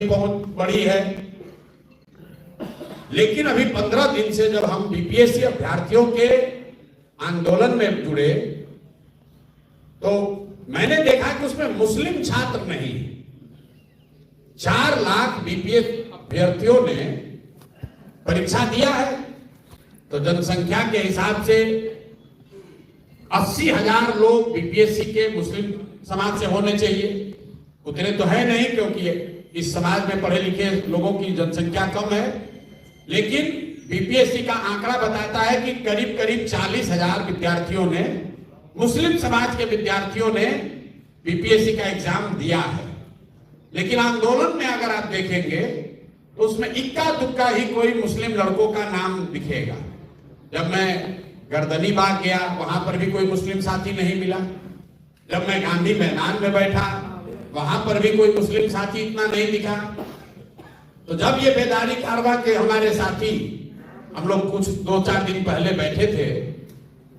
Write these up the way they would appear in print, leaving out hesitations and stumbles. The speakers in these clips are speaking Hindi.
पहुंच बढ़ी है। लेकिन अभी 15 दिन से जब हम बीपीएससी अभ्यर्थियों के आंदोलन में जुड़े तो मैंने देखा कि उसमें मुस्लिम छात्र नहीं, 4 लाख बीपीएससी अभ्यर्थियों ने परीक्षा दिया है। तो जनसंख्या के हिसाब से 80,000 लोग बीपीएससी के मुस्लिम समाज से होने चाहिए। उतने तो है नहीं, क्योंकि इस समाज में पढ़े लिखे लोगों की जनसंख्या कम है। लेकिन बीपीएससी का आंकड़ा बताता है कि करीब करीब 40,000 विद्यार्थियों ने, मुस्लिम समाज के विद्यार्थियों ने बीपीएससी का एग्जाम दिया है। लेकिन आंदोलन में अगर आप देखेंगे तो उसमें इक्का दुक्का ही कोई मुस्लिम लड़कों का नाम दिखेगा। जब मैं गर्दनी बाग गया, वहां पर भी कोई मुस्लिम साथी नहीं मिला। जब मैं गांधी मैदान में बैठा, वहां पर भी कोई मुस्लिम साथी इतना नहीं दिखा। तो जब ये बेदारी कारवा के हमारे साथी, हम लोग कुछ 2-4 दिन पहले बैठे थे,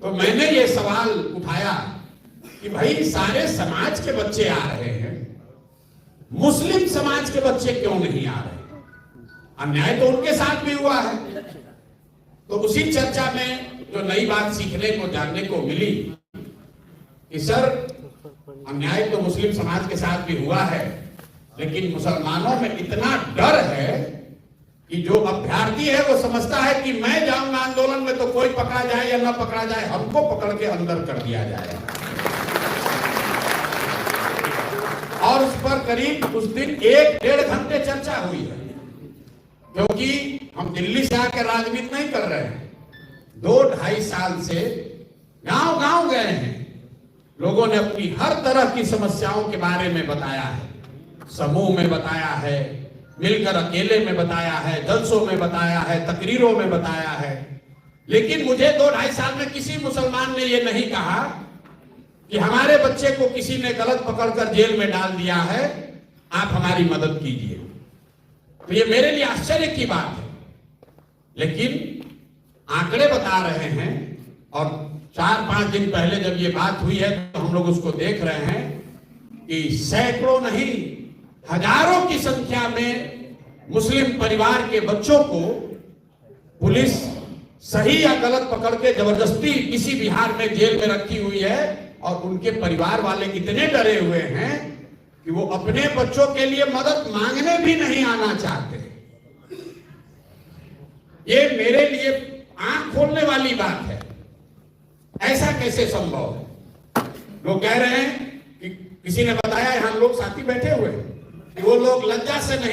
तो मैंने ये सवाल उठाया कि भाई सारे समाज के बच्चे आ रहे हैं, मुस्लिम समाज के बच्चे क्यों नहीं आ रहे? अन्याय तो उनके साथ भी हुआ है। तो उसी चर्चा में जो नई बात सीखने को, जानने को मिली कि सर, अन्याय तो मुस्लिम समाज के साथ भी हुआ है, लेकिन मुसलमानों में इतना डर है कि जो अभ्यर्थी है वो समझता है कि मैं जाऊंगा आंदोलन में तो कोई पकड़ा जाए या ना पकड़ा जाए, हमको पकड़ के अंदर कर दिया जाए। और उस पर करीब उस दिन 1-1.5 घंटे चर्चा हुई है, क्योंकि हम दिल्ली से आकर राजनीति नहीं कर रहे हैं। 2-2.5 साल से गांव गांव गए हैं, लोगों ने अपनी हर तरह की समस्याओं के बारे में बताया है। समूह में बताया है, मिलकर अकेले में बताया है, जलसों में बताया है, तकरीरों में बताया है। लेकिन मुझे 2-2.5 साल में किसी मुसलमान ने यह नहीं कहा कि हमारे बच्चे को किसी ने गलत पकड़कर जेल में डाल दिया है, आप हमारी मदद कीजिए। तो ये मेरे लिए आश्चर्य की बात है। लेकिन आंकड़े बता रहे हैं, और 4-5 दिन पहले जब ये बात हुई है तो हम लोग उसको देख रहे हैं कि सैकड़ों नहीं, हजारों की संख्या में मुस्लिम परिवार के बच्चों को पुलिस सही या गलत पकड़ के जबरदस्ती किसी बिहार में जेल में रखी हुई है। और उनके परिवार वाले इतने डरे हुए हैं कि वो अपने बच्चों के लिए मदद मांगने भी नहीं आना चाहते। ये मेरे लिए आंख खोलने वाली बात है। ऐसा कैसे संभव है? लोग कह रहे हैं कि किसी ने बताया, हम लोग साथी बैठे हुए, कि वो लोग लज्जा से नहीं